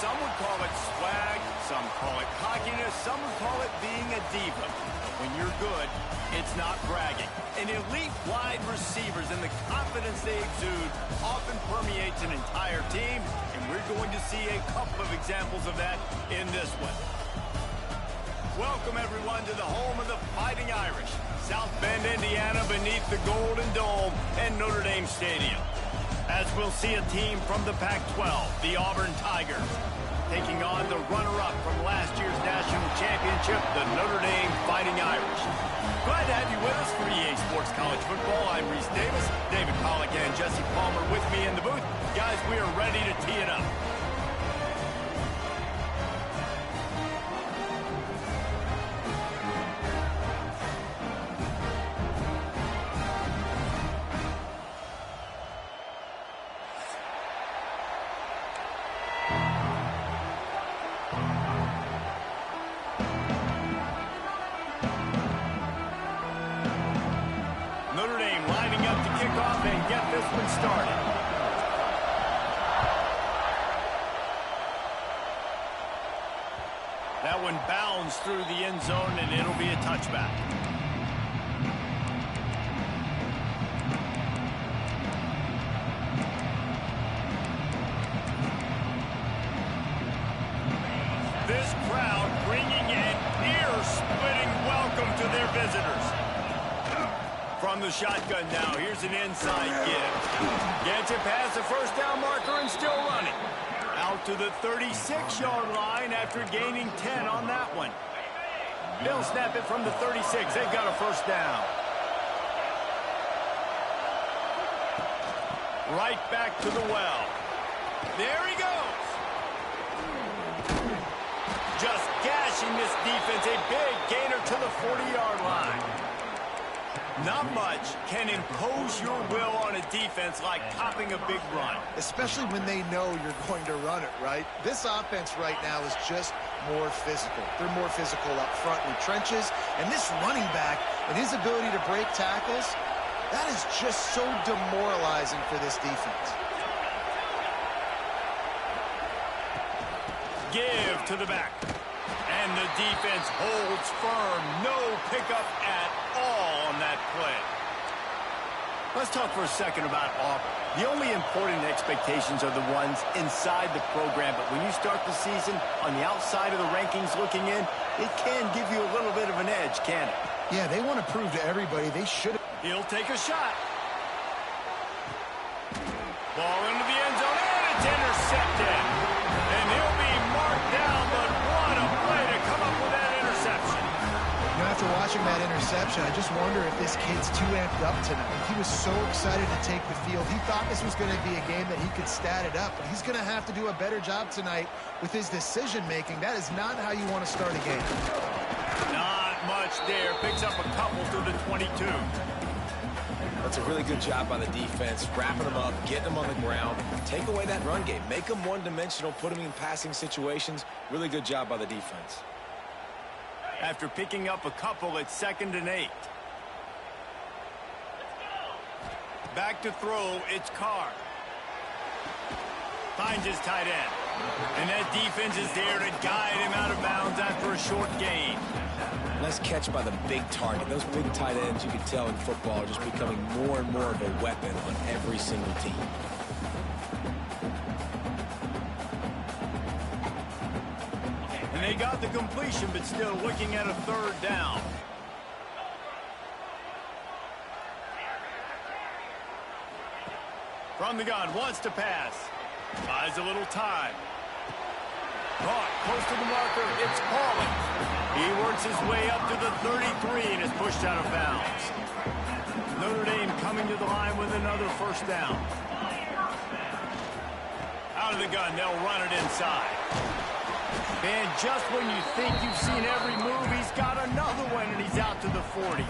Some would call it swag, some call it cockiness, some would call it being a diva. But when you're good, it's not bragging. And elite wide receivers and the confidence they exude often permeates an entire team, and we're going to see a couple of examples of that in this one. Welcome, everyone, to the home of the Fighting Irish, South Bend, Indiana, beneath the Golden Dome and Notre Dame Stadium. As we'll see a team from the Pac-12, the Auburn Tigers, taking on the runner-up from last year's national championship, the Notre Dame Fighting Irish. Glad to have you with us for EA Sports College Football. I'm Reese Davis, David Pollack and Jesse Palmer with me in the booth. Guys, we are ready to tee it up. Notre Dame lining up to kick off and get this one started. That one bounds through the end zone, and it'll be a touchback. This crowd bringing an ear-splitting welcome to their visitors. From the shotgun now, here's an inside give. Gets it past the first down marker and still running. Out to the 36-yard line after gaining 10 on that one. They'll snap it from the 36. They've got a first down. Right back to the well. There he goes. Just gashing this defense. A big gainer to the 40-yard line. Not much can impose your will on a defense like popping a big run. Especially when they know you're going to run it, right? This offense right now is just more physical. They're more physical up front in the trenches. And this running back and his ability to break tackles, that is just so demoralizing for this defense. Give to the back. And the defense holds firm. No pickup at all on that play. Let's talk for a second about Auburn. The only important expectations are the ones inside the program, but when you start the season on the outside of the rankings looking in, it can give you a little bit of an edge, can it? Yeah, they want to prove to everybody they should have. He'll take a shot. Ball into the end zone, and it's intercepted. And he'll be marked down, but what a play to come up with that interception. You know, after watching that interception, I just wonder if this kid's too amped up tonight. He was so excited to take the field. He thought this was going to be a game that he could stat it up, but he's going to have to do a better job tonight with his decision-making. That is not how you want to start a game. Not much there. Picks up a couple through the 22. That's a really good job by the defense, wrapping them up, getting them on the ground. Take away that run game. Make them one-dimensional, put them in passing situations. Really good job by the defense. After picking up a couple, it's 2nd and 8. Back to throw, it's Carr. Finds his tight end. And that defense is there to guide him out of bounds after a short gain. Nice catch by the big target. Those big tight ends, you can tell in football, are just becoming more and more of a weapon on every single team. And they got the completion, but still looking at a 3rd down. From the gun, wants to pass. Buys a little time. Caught close to the marker, it's Pauling. He works his way up to the 33 and is pushed out of bounds. Notre Dame coming to the line with another first down. Out of the gun, they'll run it inside. And just when you think you've seen every move, he's got another one, and he's out to the 40.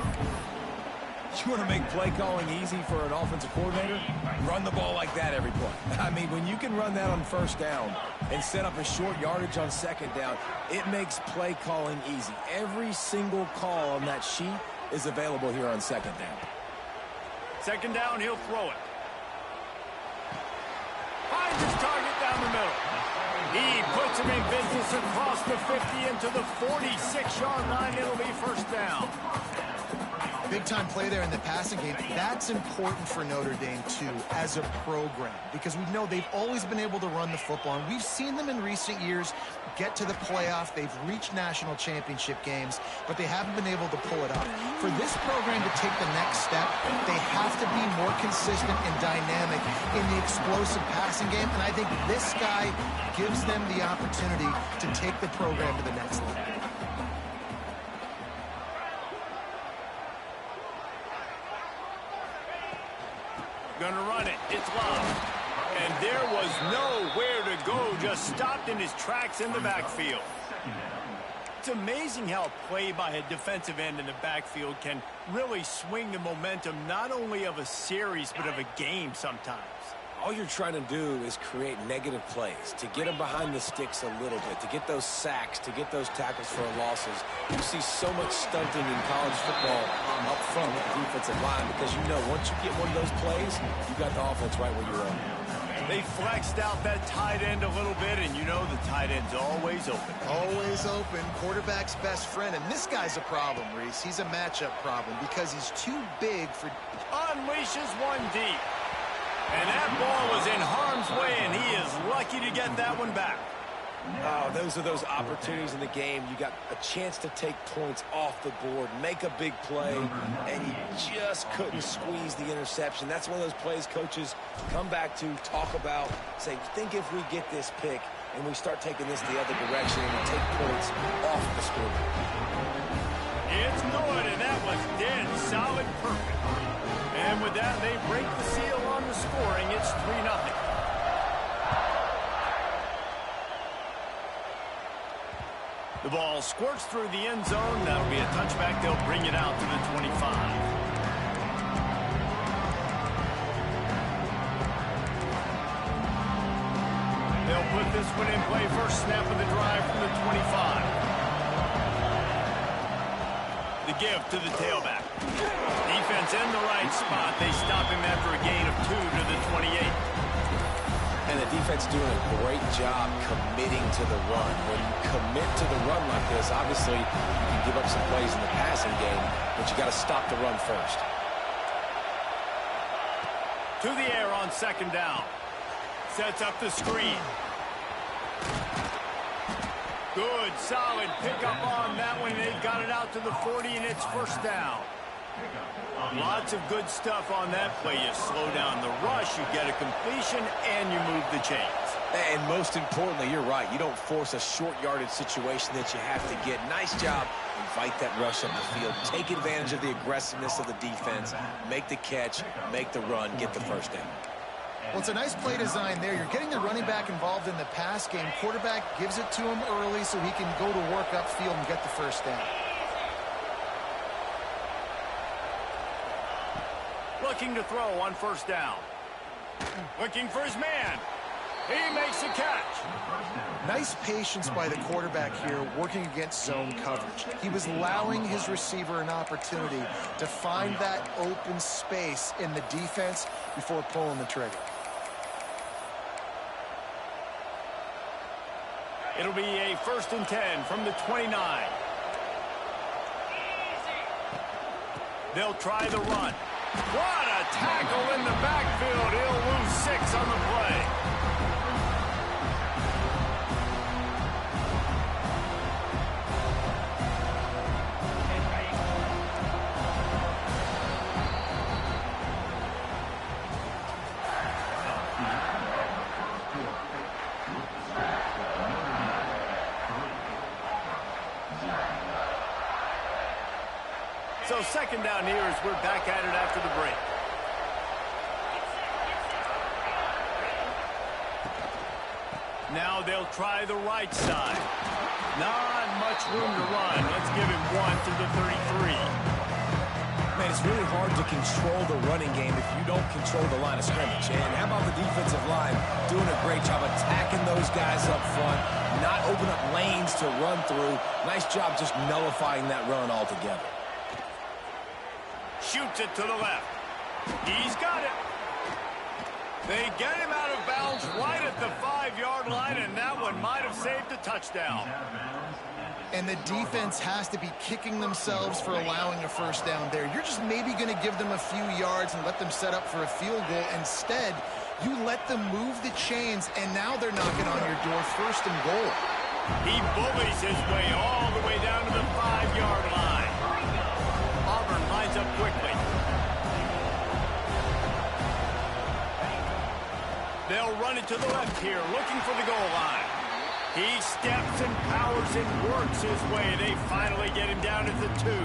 You want to make play calling easy for an offensive coordinator? Run the ball like that every play. I mean, when you can run that on 1st down and set up a short yardage on 2nd down, it makes play calling easy. Every single call on that sheet is available here on 2nd down. 2nd down, he'll throw it. Finds his target down the middle. He puts him in business across the 50 into the 46-yard line. It'll be first down. Big-time play there in the passing game. That's important for Notre Dame, too, as a program, because we know they've always been able to run the football, and we've seen them in recent years get to the playoff. They've reached national championship games, but they haven't been able to pull it off. For this program to take the next step, they have to be more consistent and dynamic in the explosive passing game, and I think this guy gives them the opportunity to take the program to the next level. Gonna run it. It's Love. And there was nowhere to go. Just stopped in his tracks in the backfield. It's amazing how a play by a defensive end in the backfield can really swing the momentum not only of a series but of a game sometimes. All you're trying to do is create negative plays, to get them behind the sticks a little bit, to get those sacks, to get those tackles for losses. You see so much stunting in college football up front with the defensive line because you know once you get one of those plays, you got the offense right where you are. They flexed out that tight end a little bit, and you know the tight end's always open. Always open. Quarterback's best friend. And this guy's a problem, Reese. He's a matchup problem because he's too big for... Unleashes one deep. And that ball was in harm's way, and he is lucky to get that one back. Oh, those are those opportunities in the game. You got a chance to take points off the board, make a big play, and you just couldn't squeeze the interception. That's one of those plays coaches come back to, talk about, say, think if we get this pick and we start taking this the other direction and we take points off the scoreboard. It's good, and that was dead solid perfect. And with that, they break the seal on the scoring. It's 3-0. The ball squirts through the end zone. That'll be a touchback. They'll bring it out to the 25. They'll put this one in play. First snap of the drive from the 25. The give to the tailback. Defense in the right spot. They stop him after a gain of 2 to the 28. And the defense doing a great job committing to the run. When you commit to the run like this, obviously you can give up some plays in the passing game, but you got to stop the run first. To the air on second down. Sets up the screen. Good, solid pickup on that one. They've got it out to the 40, and it's first down. Lots of good stuff on that play. You slow down the rush, you get a completion, and you move the chains. And most importantly, you're right. You don't force a short yardage situation that you have to get. Nice job. Invite that rush up the field. Take advantage of the aggressiveness of the defense. Make the catch, make the run, get the first down. Well, it's a nice play design there. You're getting the running back involved in the pass game. Quarterback gives it to him early so he can go to work upfield and get the first down. Looking to throw on first down. Looking for his man. He makes a catch. Nice patience by the quarterback here working against zone coverage. He was allowing his receiver an opportunity to find that open space in the defense before pulling the trigger. It'll be a 1st and 10 from the 29. They'll try the run. What a tackle in the backfield. He'll lose 6 on the play. So second down here as we're back at it after the break. Now they'll try the right side. Not much room to run. Let's give him 1 to the 33. Man, it's really hard to control the running game if you don't control the line of scrimmage. And how about the defensive line doing a great job attacking those guys up front, not open up lanes to run through. Nice job just nullifying that run altogether. Shoots it to the left. He's got it. They get him out of bounds right at the 5-yard line, and that one might have saved a touchdown. And the defense has to be kicking themselves for allowing a first down there. You're just maybe going to give them a few yards and let them set up for a field goal. Instead, you let them move the chains, and now they're knocking on your door, first and goal. He bullies his way all the way down to the 5-yard line. Auburn lines up quickly. They'll run it to the left here, looking for the goal line. He steps and powers and works his way. They finally get him down at the 2.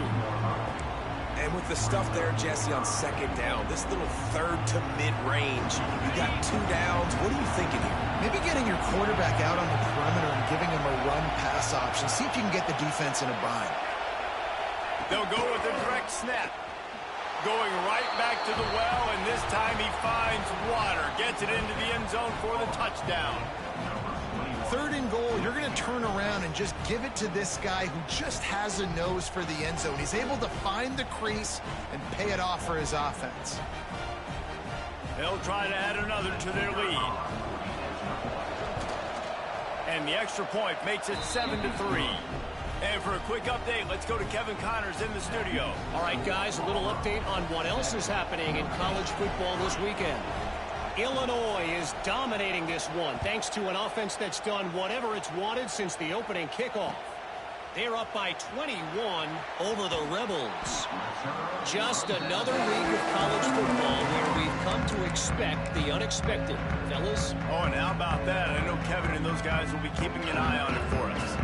And with the stuff there, Jesse, on second down, this little third to mid-range, you got 2 downs. What are you thinking here? Maybe getting your quarterback out on the perimeter and giving him a run-pass option. See if you can get the defense in a bind. They'll go with a direct snap. Going right back to the well, and this time he finds water. Gets it into the end zone for the touchdown. Third and goal, you're going to turn around and just give it to this guy who just has a nose for the end zone. He's able to find the crease and pay it off for his offense. They'll try to add another to their lead. And the extra point makes it 7-3. And for a quick update, let's go to Kevin Connors in the studio. All right, guys, a little update on what else is happening in college football this weekend. Illinois is dominating this one thanks to an offense that's done whatever it's wanted since the opening kickoff. They're up by 21 over the Rebels. Just another week of college football where we've come to expect the unexpected. Fellas? Oh, and how about that? I know Kevin and those guys will be keeping an eye on it for us.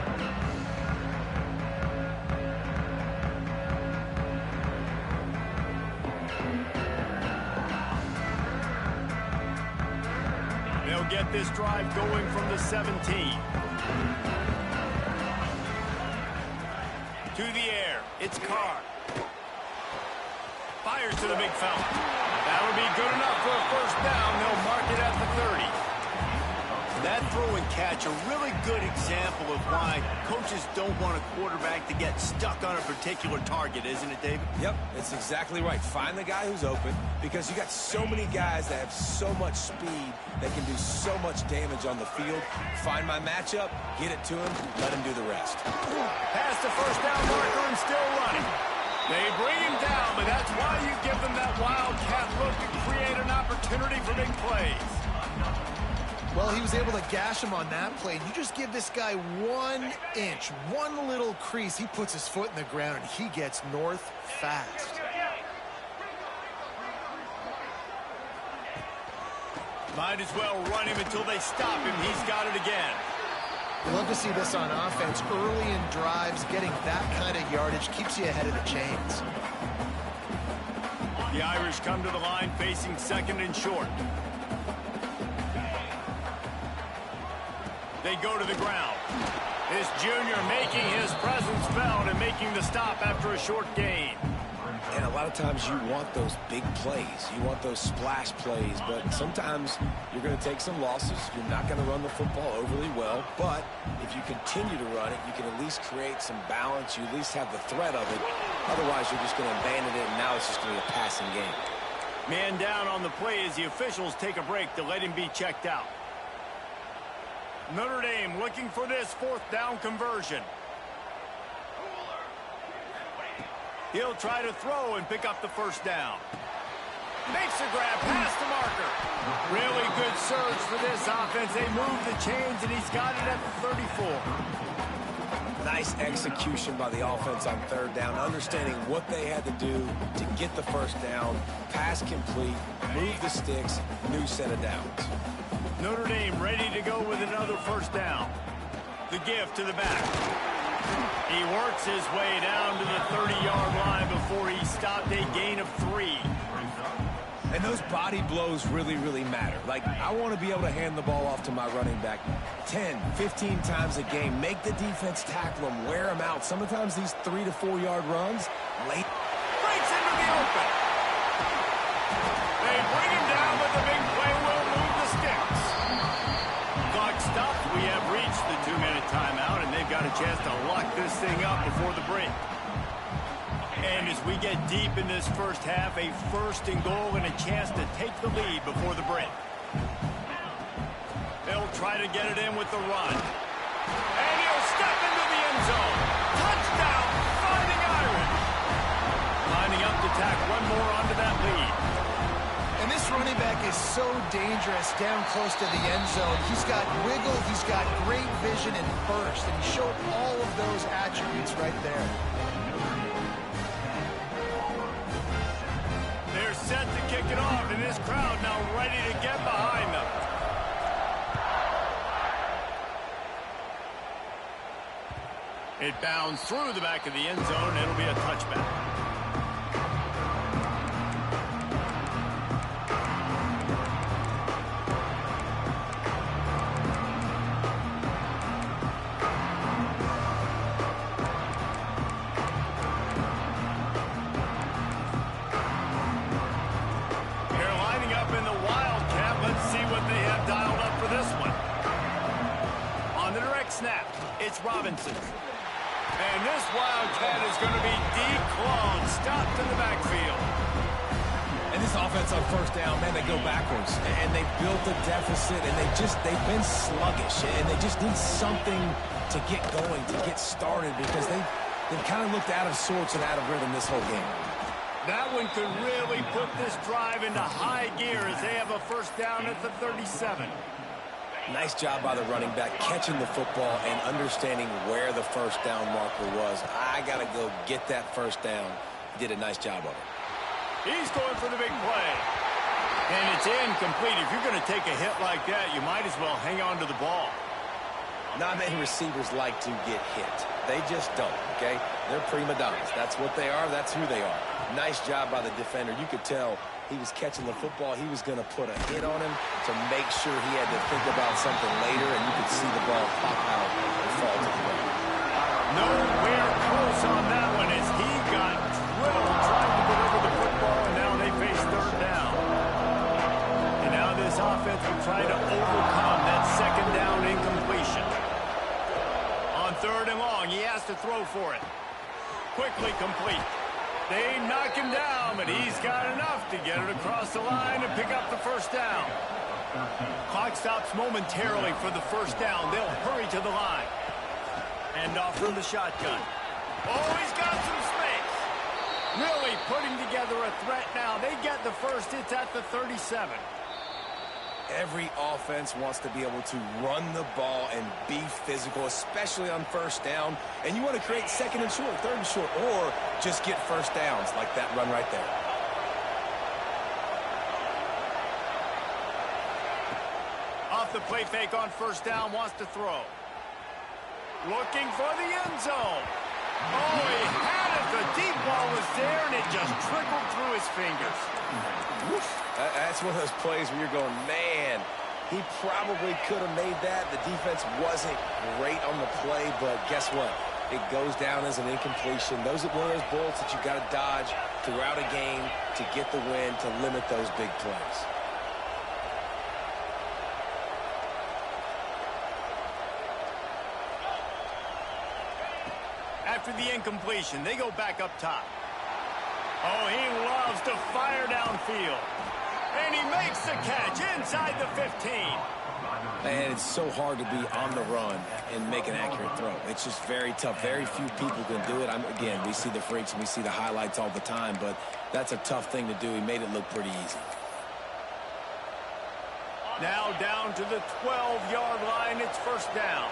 They'll get this drive going from the 17. To the air, it's Carr. Fires to the big fella. That'll be good enough for a first down. They'll mark it at the 30. That throw and catch, a really good example of why coaches don't want a quarterback to get stuck on a particular target, isn't it, David? Yep, it's exactly right. Find the guy who's open, because you got so many guys that have so much speed that can do so much damage on the field. Find my matchup, get it to him, let him do the rest. Past the first down marker and still running. They bring him down, but that's why you give them that wildcat look to create an opportunity for big plays. Well, he was able to gash him on that play. You just give this guy 1 inch, one little crease. He puts his foot in the ground, and he gets north fast. Might as well run him until they stop him. He's got it again. You love to see this on offense. Early in drives, getting that kind of yardage keeps you ahead of the chains. The Irish come to the line facing second and short. They go to the ground. This junior making his presence felt and making the stop after a short gain. And a lot of times you want those big plays. You want those splash plays, but sometimes you're going to take some losses. You're not going to run the football overly well, but if you continue to run it, you can at least create some balance. You at least have the threat of it. Otherwise, you're just going to abandon it, and now it's just going to be a passing game. Man down on the play as the officials take a break to let him be checked out. Notre Dame looking for this fourth down conversion. He'll try to throw and pick up the first down. Makes a grab past the marker. Really good surge for this offense. They move the chains, and he's got it at the 34. Nice execution by the offense on third down, understanding what they had to do to get the first down, pass complete, move the sticks, new set of downs. Notre Dame ready to go with another first down. The give to the back. He works his way down to the 30-yard line before he stopped, a gain of 3. And those body blows really, really matter. Like, I want to be able to hand the ball off to my running back 10, 15 times a game. Make the defense tackle him, wear him out. Sometimes these 3 to 4 yard runs, late. Breaks into the open. They bring him down, but the big play will move the sticks. Clock stopped. We have reached the 2-minute timeout, and they've got a chance to lock this thing up before the break. And as we get deep in this first half, a first and goal and a chance to take the lead before the break. to get it in with the run. And he'll step into the end zone. Touchdown, Fighting Irish. Lining up to tack one more onto that lead. And this running back is so dangerous down close to the end zone. He's got wiggle, he's got great vision and burst, and he showed all of those attributes right there. They're set to kick it off, and this crowd now ready to get behind them. It bounds through the back of the end zone. It'll be a touchback. Snap. It's Robinson. And this Wildcat is going to be declawed, stopped in the backfield. And this offense on first down, man, they go backwards. And they built a deficit, and they've been sluggish. And they just need something to get going, to get started, because they've kind of looked out of sorts and out of rhythm this whole game. That one could really put this drive into high gear as they have a first down at the 37. Nice job by the running back, catching the football and understanding where the first down marker was. I got to go get that first down. He did a nice job of it. He's going for the big play. And it's incomplete. If you're going to take a hit like that, you might as well hang on to the ball. Not many receivers like to get hit. They just don't, okay? They're prima donnas. That's what they are. That's who they are. Nice job by the defender. You could tell he was catching the football. He was going to put a hit on him to make sure he had to think about something later, and you could see the ball pop out and fall to the ground. Nowhere close on that one as he got drilled trying to deliver the football, and now they face third down. And now this offense will try to overcome that second down incompletion. On third and long, he has to throw for it. Quickly complete. They knock him down, but he's got enough to get it across the line and pick up the first down. Clock stops momentarily for the first down. They'll hurry to the line. And off from the shotgun. Oh, he's got some space. Really putting together a threat now. They get the first. It's at the 37. Every offense wants to be able to run the ball and be physical, especially on first down. And you want to create second and short, third and short, or just get first downs like that run right there. Off the play fake on first down, wants to throw. Looking for the end zone. Oh, he had it. The deep ball was there, and it just trickled through his fingers. That's one of those plays where you're going, man, he probably could have made that. The defense wasn't great on the play, but guess what? It goes down as an incompletion. Those are one of those bullets that you've got to dodge throughout a game to get the win, to limit those big plays. After the incompletion, they go back up top. Oh, he loves to fire downfield. And he makes the catch inside the 15. And it's so hard to be on the run and make an accurate throw. It's just very tough. Very few people can do it. Again, we see the freaks and we see the highlights all the time, but that's a tough thing to do. He made it look pretty easy. Now down to the 12-yard line. It's first down.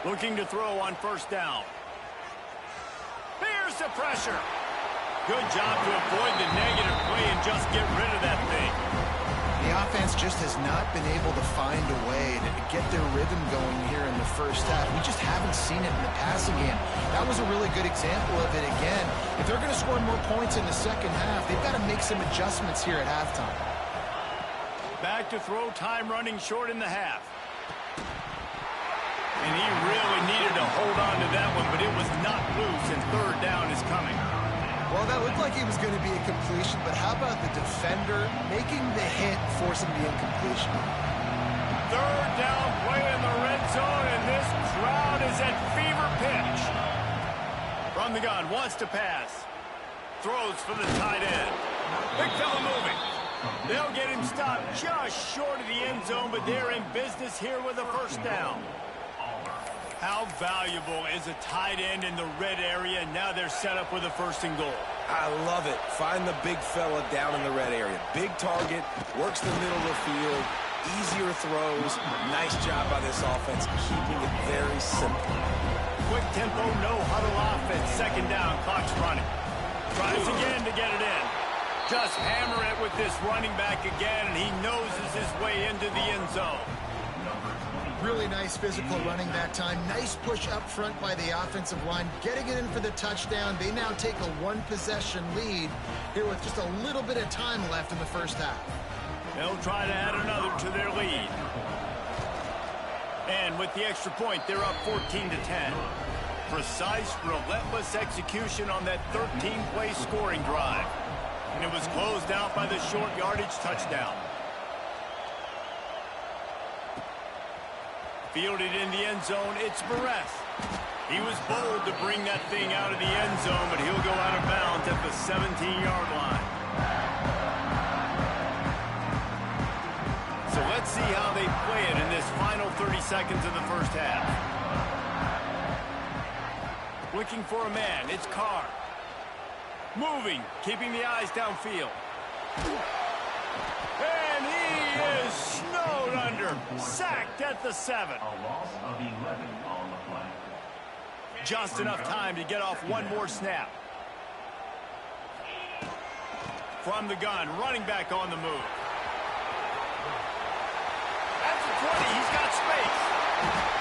Looking to throw on first down. There's the pressure. Good job to avoid the negative play and just get rid of that thing. The offense just has not been able to find a way to get their rhythm going here in the first half. We just haven't seen it in the passing game. That was a really good example of it again. If they're going to score more points in the second half, they've got to make some adjustments here at halftime. Back to throw, time running short in the half. And he really needed to hold on to that one, but it was not loose, and third down is coming. Well, that looked like it was going to be a completion, but how about the defender making the hit, forcing the incompletion? Third down play in the red zone, and this crowd is at fever pitch. From the gun, wants to pass. Throws for the tight end. Big fella moving. They'll get him stopped just short of the end zone, but they're in business here with a first down. How valuable is a tight end in the red area? Now they're set up with a 1st and goal. I love it. Find the big fella down in the red area. Big target, works the middle of the field, easier throws. Nice job by this offense, keeping it very simple. Quick tempo, no huddle offense. 2nd down, clock's running. Tries again to get it in. Just hammer it with this running back again, and he noses his way into the end zone. Really nice physical running that time. Nice push up front by the offensive line. Getting it in for the touchdown. They now take a 1-possession lead here with just a little bit of time left in the first half. They'll try to add another to their lead. And with the extra point, they're up 14-10. Precise, relentless execution on that 13-play scoring drive. And it was closed out by the short yardage touchdown. Fielded in the end zone, it's Barres. He was bold to bring that thing out of the end zone, but he'll go out of bounds at the 17-yard line. So let's see how they play it in this final 30 seconds of the first half. Looking for a man, it's Carr. Moving, keeping the eyes downfield. And he is snowed under. Sacked at the 7. A loss of 11 on the play. Just enough time to get off one more snap. From the gun, running back on the move. At the 20, he's got space.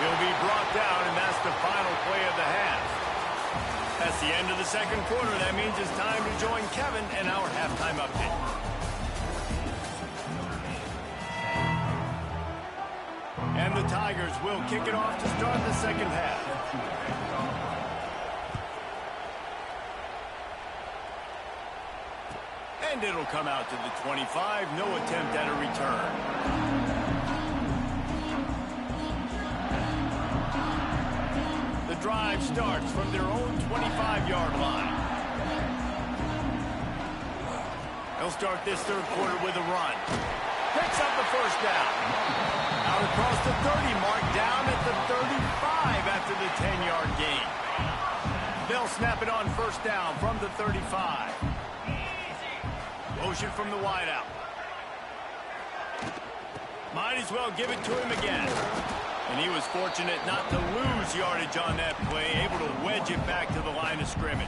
He'll be brought down, and that's the final play of the half. That's the end of the second quarter. That means it's time to join Kevin in our halftime update. And the Tigers will kick it off to start the second half. And it'll come out to the 25. No attempt at a return. The drive starts from their own 25-yard line. They'll start this third quarter with a run. Picks up the first down. Out across the 30 mark, down at the 35 after the 10-yard gain. They'll snap it on first down from the 35. Motion from the wideout. Might as well give it to him again. And he was fortunate not to lose yardage on that play, able to wedge it back to the line of scrimmage.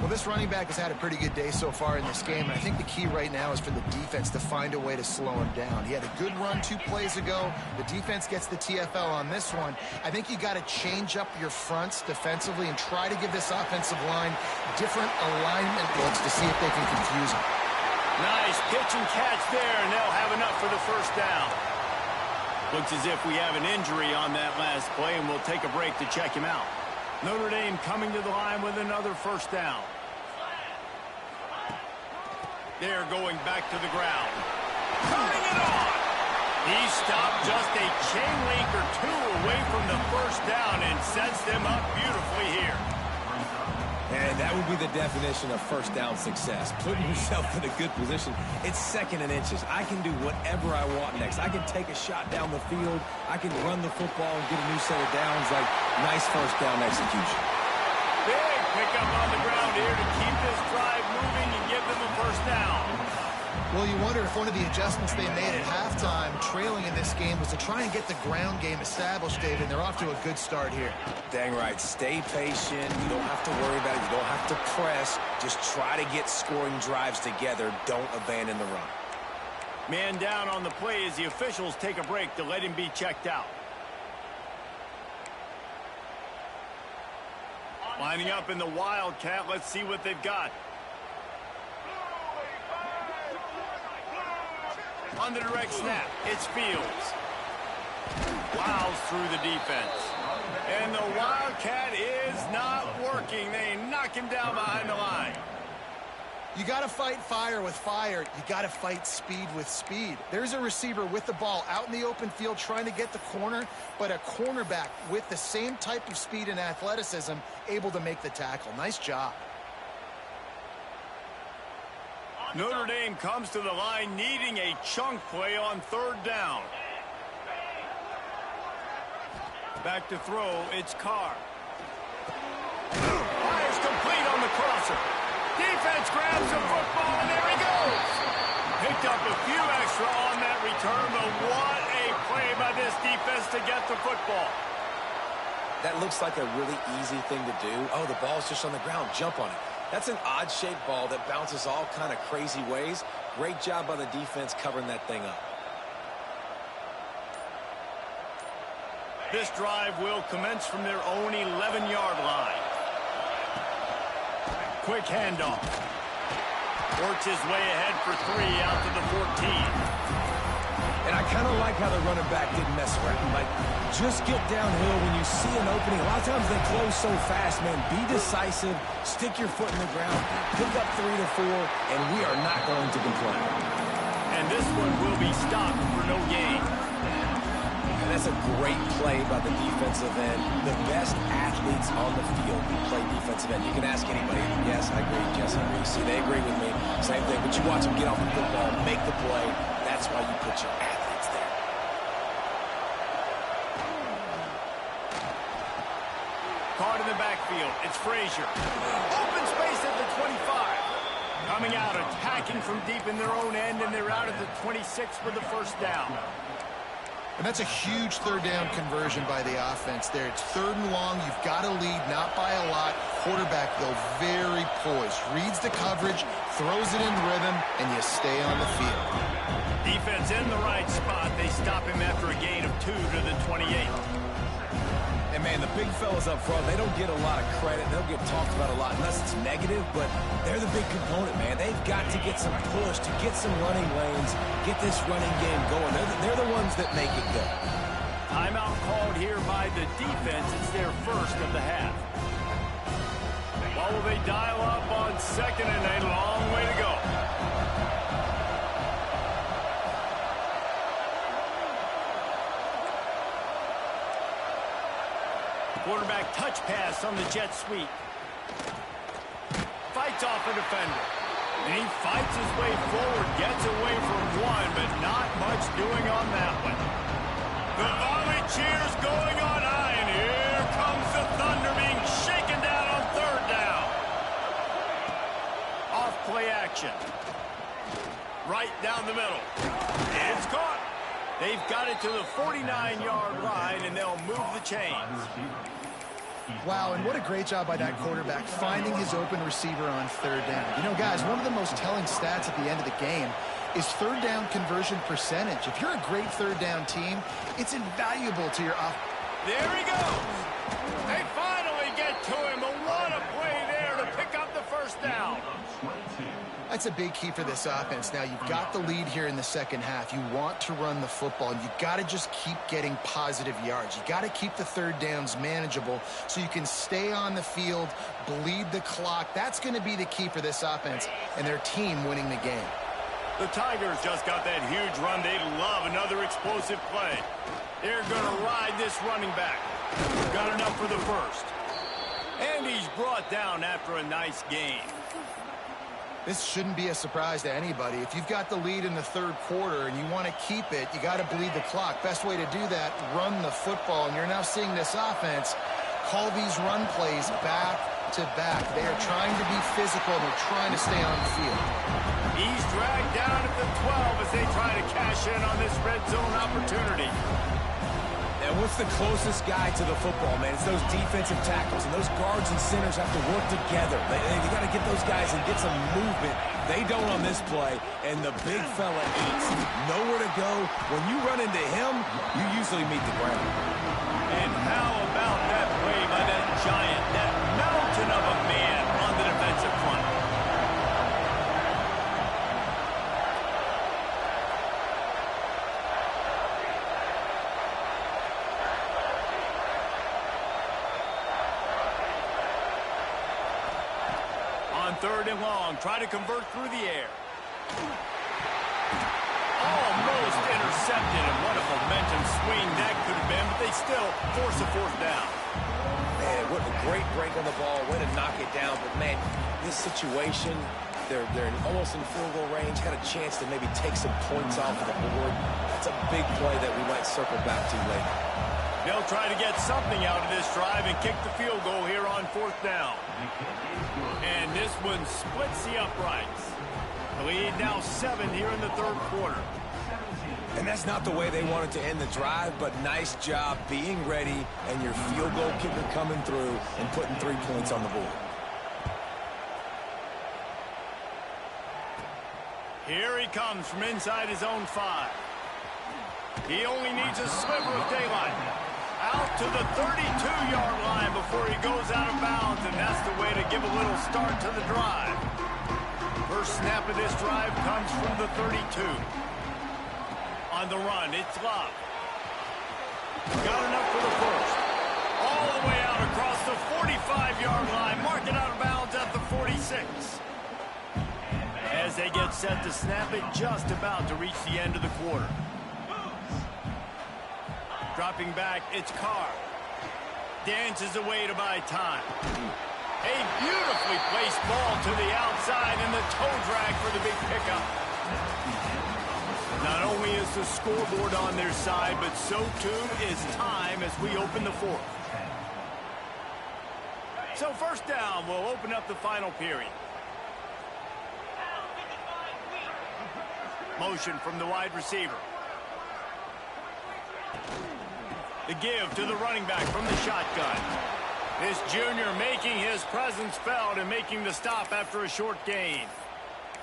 Well, this running back has had a pretty good day so far in this game, and I think the key right now is for the defense to find a way to slow him down. He had a good run 2 plays ago. The defense gets the TFL on this one. I think you got to change up your fronts defensively and try to give this offensive line different alignment looks to see if they can confuse him. Nice pitch and catch there, and they'll have enough for the first down. Looks as if we have an injury on that last play, and we'll take a break to check him out. Notre Dame coming to the line with another first down. They're going back to the ground. Turning it on! He stopped just a chain link or 2 away from the first down and sets them up beautifully here. And that would be the definition of first down success. Putting yourself in a good position. It's 2nd and inches. I can do whatever I want next. I can take a shot down the field. I can run the football and get a new set of downs. Like, nice first down execution. Big pickup on the ground here to keep this drive moving and give them a first down. Well, you wonder if one of the adjustments they made at halftime, trailing in this game, was to try and get the ground game established, David. They're off to a good start here. Dang right. Stay patient. You don't have to worry about it. You don't have to press. Just try to get scoring drives together. Don't abandon the run. Man down on the play as the officials take a break to let him be checked out. Lining up in the Wildcat. Let's see what they've got. On the direct snap, it's Fields. Plows through the defense. And the Wildcat is not working. They knock him down behind the line. You got to fight fire with fire. You got to fight speed with speed. There's a receiver with the ball out in the open field trying to get the corner, but a cornerback with the same type of speed and athleticism able to make the tackle. Nice job. Notre Dame comes to the line needing a chunk play on third down. Back to throw, it's Carr. Fires complete on the crosser. Defense grabs the football, and there he goes. Picked up a few extra on that return, but what a play by this defense to get the football. That looks like a really easy thing to do. Oh, the ball's just on the ground. Jump on it. That's an odd-shaped ball that bounces all kind of crazy ways. Great job by the defense covering that thing up. This drive will commence from their own 11-yard line. Quick handoff. Works his way ahead for 3 out to the 14. And I kind of like how the running back didn't mess around. Like, just get downhill when you see an opening. A lot of times they close so fast, man. Be decisive. Stick your foot in the ground. Pick up 3 to 4, and we are not going to complain. And this one will be stopped for no gain. And that's a great play by the defensive end. The best athletes on the field play defensive end. You can ask anybody. Yes, I agree. Yes, I agree. See, they agree with me. Same thing. But you watch them get off the football, make the play. That's why you put your athletes there. Caught in the backfield. It's Frazier. Open space at the 25. Coming out, attacking from deep in their own end, and they're out at the 26 for the first down. And that's a huge third down conversion by the offense there. It's 3rd and long. You've got to lead, not by a lot. Quarterback, though, very poised. Reads the coverage, throws it in rhythm, and you stay on the field. Defense in the right spot. They stop him after a gain of 2 to the 28. And, man, the big fellas up front, they don't get a lot of credit. They don't get talked about a lot unless it's negative, but they're the big component, man. They've got to get some push, to get some running lanes, get this running game going. They're the ones that make it go. Timeout called here by the defense. It's their first of the half. Well, will they dial up on second and a long way to go? Quarterback touch pass on the jet sweep. Fights off a defender. And he fights his way forward, gets away from one, but not much doing on that one. The volley cheers going on high, and here comes the Thunder being shaken down on third down. Off play action. Right down the middle. It's caught. They've got it to the 49-yard line, and they'll move the chains. Wow, and what a great job by that quarterback finding his open receiver on third down. You know, guys, one of the most telling stats at the end of the game is third down conversion percentage. If you're a great third down team, it's invaluable to your offense. There he goes. They finally get to him. But what a play there to pick up the first down. That's a big key for this offense. Now, you've got the lead here in the second half. You want to run the football, and you've got to just keep getting positive yards. You've got to keep the third downs manageable so you can stay on the field, bleed the clock. That's going to be the key for this offense and their team winning the game. The Tigers just got that huge run. They love another explosive play. They're going to ride this running back. Got enough for the first. And he's brought down after a nice game. This shouldn't be a surprise to anybody. If you've got the lead in the third quarter and you want to keep it, you got to bleed the clock. Best way to do that, run the football. And you're now seeing this offense call these run plays back to back. They are trying to be physical. They're trying to stay on the field. He's dragged down at the 12 as they try to cash in on this red zone opportunity. And what's the closest guy to the football, man? It's those defensive tackles, and those guards and centers have to work together. They got to get those guys and get some movement. They don't on this play, and the big fella eats. Nowhere to go. When you run into him, you usually meet the ground. And how about that play by that giant, that mountain of a man on the defensive front? Third and long, try to convert through the air. Almost intercepted, and what a momentum swing that could have been, but they still force a fourth down. Man, what a great break on the ball, way to knock it down, but man, this situation, They're almost in field goal range, got a chance to maybe take some points off of the board. That's a big play that we might circle back to later. They'll try to get something out of this drive and kick the field goal here on 4th down. And this one splits the uprights. The lead now 7 here in the 3rd quarter. And that's not the way they wanted to end the drive, but nice job being ready and your field goal kicker coming through and putting 3 points on the board. Here he comes from inside his own 5. He only needs a sliver of daylight. Out to the 32-yard line before he goes out of bounds, and that's the way to give a little start to the drive. First snap of this drive comes from the 32. On the run, it's Love. Got enough for the first. All the way out across the 45-yard line. Mark it out of bounds at the 46. As they get set to snap it, just about to reach the end of the quarter. Dropping back, it's Carr. Dances away to buy time. A beautifully placed ball to the outside and the toe drag for the big pickup. Not only is the scoreboard on their side, but so too is time as we open the 4th. So 1st down will open up the final period. Motion from the wide receiver. The give to the running back from the shotgun. This junior making his presence felt and making the stop after a short gain.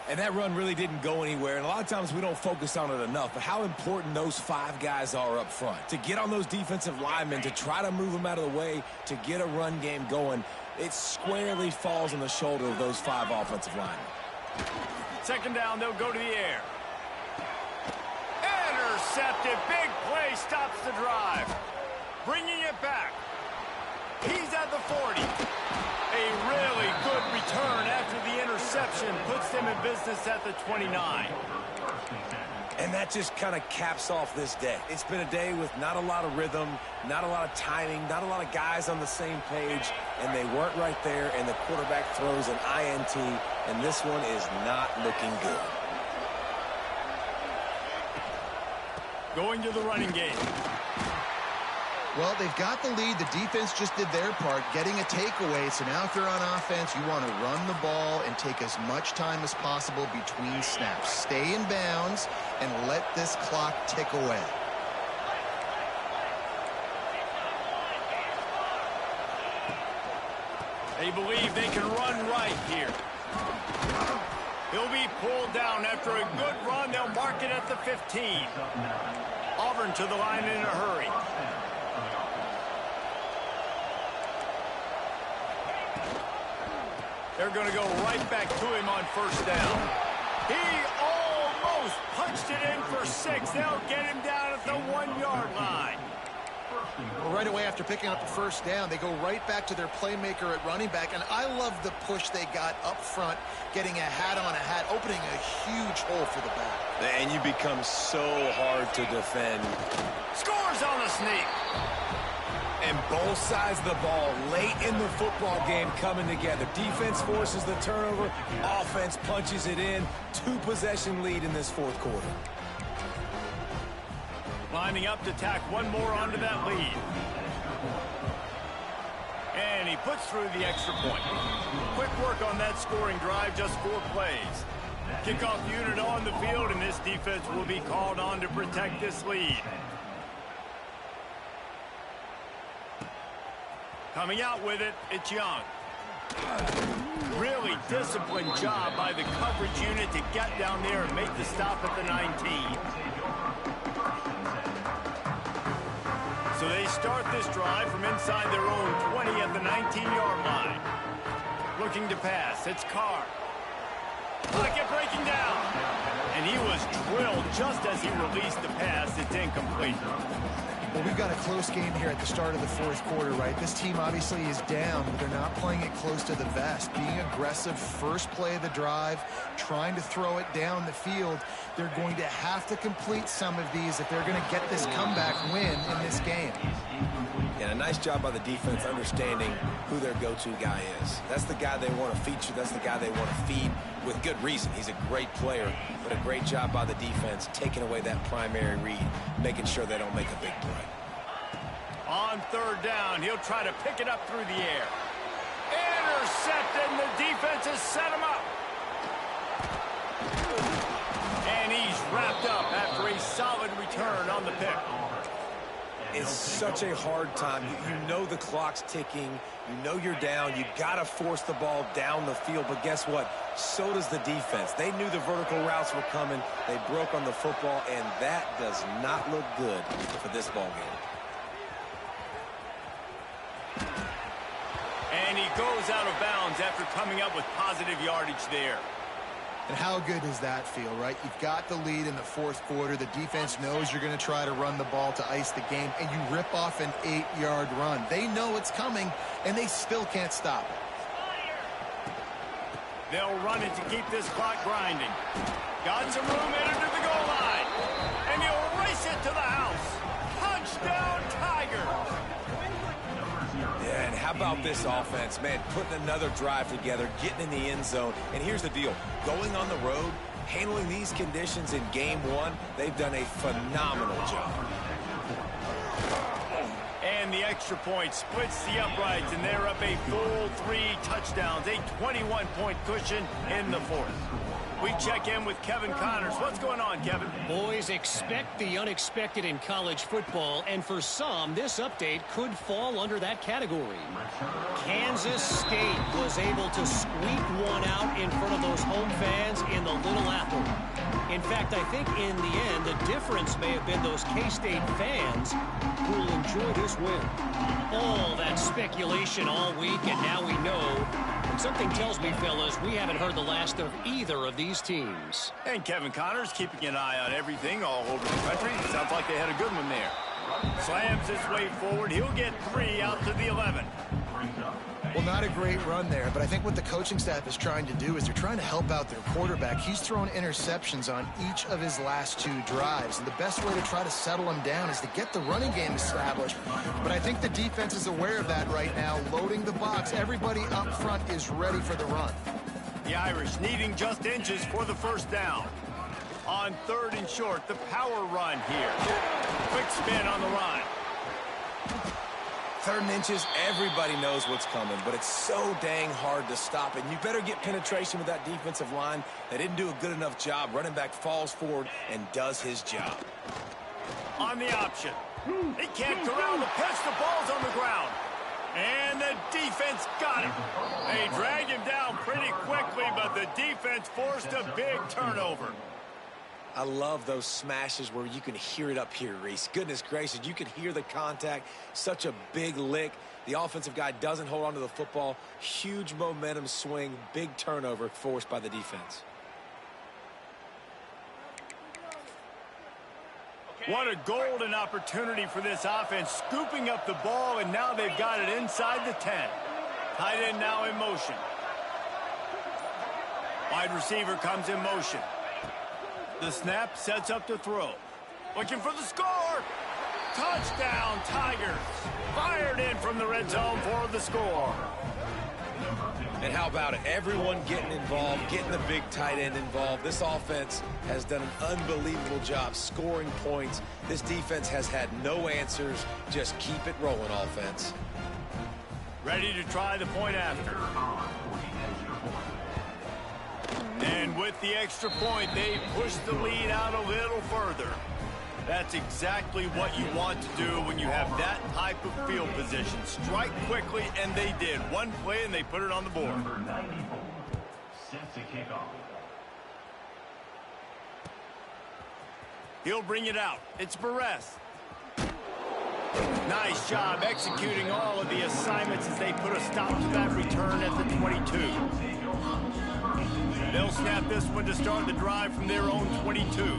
And that run really didn't go anywhere, and a lot of times we don't focus on it enough, but how important those 5 guys are up front. To get on those defensive linemen, to try to move them out of the way, to get a run game going, it squarely falls on the shoulder of those 5 offensive linemen. 2nd down, they'll go to the air. Intercepted. Big play stops the drive. Bringing it back. He's at the 40. A really good return after the interception puts them in business at the 29. And that just kind of caps off this day. It's been a day with not a lot of rhythm, not a lot of timing, not a lot of guys on the same page, and they weren't right there, and the quarterback throws an INT, and this one is not looking good. Going to the running game. Well, they've got the lead. The defense just did their part, getting a takeaway. So now if you're on offense, you want to run the ball and take as much time as possible between snaps. Stay in bounds and let this clock tick away. They believe they can run right here. He'll be pulled down after a good run. They'll mark it at the 15. Auburn to the line in a hurry. They're going to go right back to him on 1st down. He almost punched it in for 6. They'll get him down at the 1-yard line. Well, right away after picking up the 1st down, they go right back to their playmaker at running back. And I love the push they got up front, getting a hat on a hat, opening a huge hole for the back. And you become so hard to defend. Scores on the sneak. And both sides of the ball late in the football game coming together. Defense forces the turnover. Offense punches it in. 2-possession lead in this 4th quarter. Lining up to tack one more onto that lead. And he puts through the extra point. Quick work on that scoring drive, just 4 plays. Kickoff unit on the field, and this defense will be called on to protect this lead. Coming out with it, it's Young. Really disciplined job by the coverage unit to get down there and make the stop at the 19. So they start this drive from inside their own 20 at the 19-yard line. Looking to pass, it's Carr. Pocket breaking down. And he was drilled just as he released the pass. It's incomplete. Well, we've got a close game here at the start of the 4th quarter, right? This team obviously is down, but they're not playing it close to the vest. Being aggressive, first play of the drive, trying to throw it down the field. They're going to have to complete some of these if they're going to get this comeback win in this game. And a nice job by the defense understanding who their go-to guy is. That's the guy they want to feature. That's the guy they want to feed. with good reason. He's a great player, but a great job by the defense taking away that primary read, making sure they don't make a big play. On third down, he'll try to pick it up through the air. Intercepted, and the defense has set him up. And he's wrapped up after a solid return on the pick. It's such a hard time. You know the clock's ticking. You know you're down. You got to force the ball down the field. But guess what? So does the defense. They knew the vertical routes were coming. They broke on the football, and that does not look good for this ball game. And he goes out of bounds after coming up with positive yardage there. And how good does that feel, right? You've got the lead in the fourth quarter. The defense knows you're going to try to run the ball to ice the game, and you rip off an 8-yard run. They know it's coming, and they still can't stop it. They'll run it to keep this clock grinding. Got some room headed to the goal line. And he'll race it to the house. Touchdown, Tigers! Yeah, and how about this offense, man, putting another drive together, getting in the end zone. And here's the deal. Going on the road, handling these conditions in game one, they've done a phenomenal job. And the extra point splits the uprights, and they're up a full 3 touchdowns, a 21-point cushion in the fourth. We check in with Kevin Connors. What's going on, Kevin? Boys, expect the unexpected in college football, and for some, this update could fall under that category. Kansas State was able to squeak one out in front of those home fans in the Little Apple. In fact, I think in the end, the difference may have been those K-State fans who will enjoy this win. All that speculation all week, and now we know. And something tells me, fellas, we haven't heard the last of either of these teams. And Kevin Connors keeping an eye on everything all over the country. Sounds like they had a good one there. Slams his way forward. He'll get 3 out to the 11. Well, not a great run there, but I think what the coaching staff is trying to do is they're trying to help out their quarterback. He's thrown interceptions on each of his last 2 drives, and the best way to try to settle him down is to get the running game established. But I think the defense is aware of that right now, loading the box. Everybody up front is ready for the run. The Irish needing just inches for the first down. On third and short, the power run here. Quick spin on the run. 3rd and inches, everybody knows what's coming, but it's so dang hard to stop it. And you better get penetration with that defensive line. They didn't do a good enough job. Running back falls forward and does his job. On the option. He can't corral the pitch. The ball's on the ground. And the defense got him. They dragged him down pretty quickly, but the defense forced a big turnover. I love those smashes where you can hear it up here, Reese. Goodness gracious, you can hear the contact. Such a big lick. The offensive guy doesn't hold on to the football. Huge momentum swing, big turnover forced by the defense. What a golden opportunity for this offense, scooping up the ball, and now they've got it inside the 10. Tight end now in motion. Wide receiver comes in motion. The snap sets up to throw. Looking for the score. Touchdown, Tigers. Fired in from the red zone for the score. And how about it? Everyone getting involved, getting the big tight end involved. This offense has done an unbelievable job scoring points. This defense has had no answers. Just keep it rolling, offense. Ready to try the point after. And with the extra point, they push the lead out a little further. That's exactly what you want to do when you have that type of field position. Strike quickly, and they did. One play, and they put it on the board. Number 94, set to kick off. He'll bring it out. It's Barres. Nice job executing all of the assignments as they put a stop to that return at the 22. They'll snap this one to start the drive from their own 22.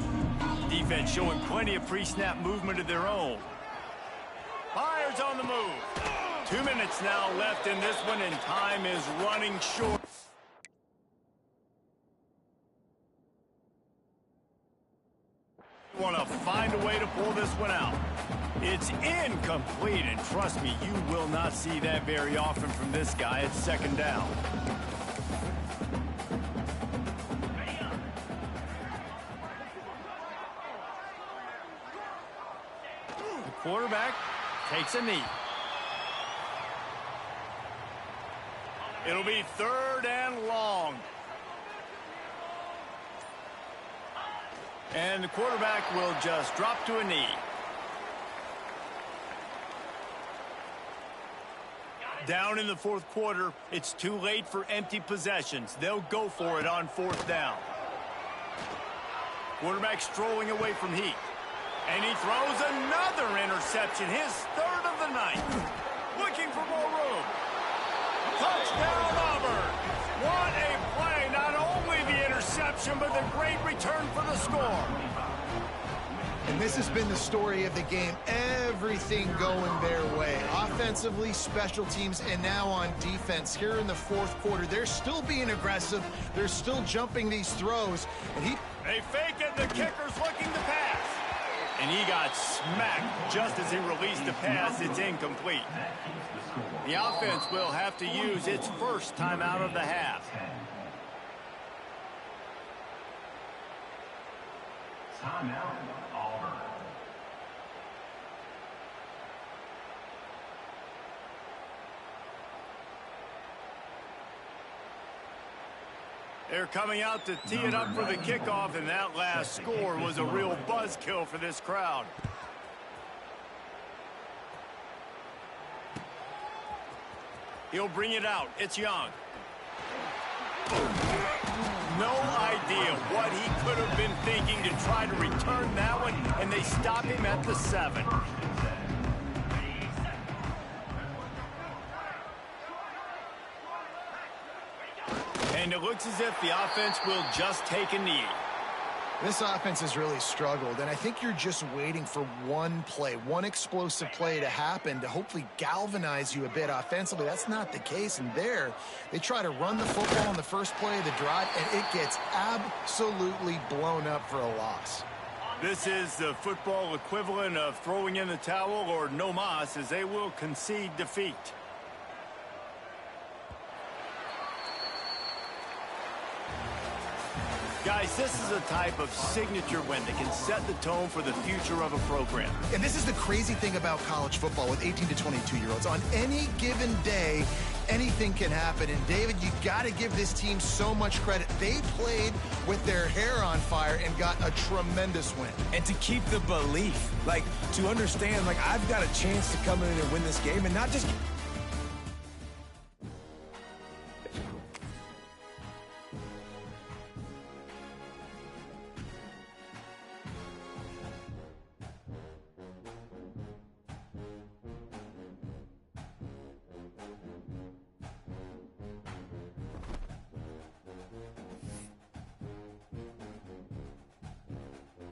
Defense showing plenty of pre-snap movement of their own. Fires on the move. 2 minutes now left in this one, and time is running short. Want to find a way to pull this one out. It's incomplete, and trust me, you will not see that very often from this guy at second down. Quarterback takes a knee. It'll be 3rd and long. And the quarterback will just drop to a knee. Down in the 4th quarter, it's too late for empty possessions. They'll go for it on 4th down. Quarterback strolling away from heat. And he throws another interception, his 3rd of the night. Looking for more room. Touchdown, Auburn. What a play. Not only the interception, but the great return for the score. And this has been the story of the game. Everything going their way. Offensively, special teams, and now on defense. Here in the 4th quarter, they're still being aggressive. They're still jumping these throws. And they fake it. The kicker's looking to pass. And he got smacked just as he released the pass. It's incomplete. The offense will have to use its first timeout of the half. Timeout, Auburn. They're coming out to tee it up for the kickoff, and that last score was a real buzzkill for this crowd. He'll bring it out. It's Young. No idea what he could have been thinking to try to return that one, and they stop him at the 7. And it looks as if the offense will just take a knee. This offense has really struggled, and I think you're just waiting for one play, one explosive play to happen to hopefully galvanize you a bit offensively. That's not the case, and there they try to run the football on the first play of the drive, and it gets absolutely blown up for a loss. This is the football equivalent of throwing in the towel or no mas, as they will concede defeat. Guys, this is a type of signature win that can set the tone for the future of a program. And this is the crazy thing about college football with 18 to 22-year-olds. On any given day, anything can happen. And, David, you got to give this team so much credit. They played with their hair on fire and got a tremendous win. And to keep the belief, like, to understand, like, I've got a chance to come in and win this game and not just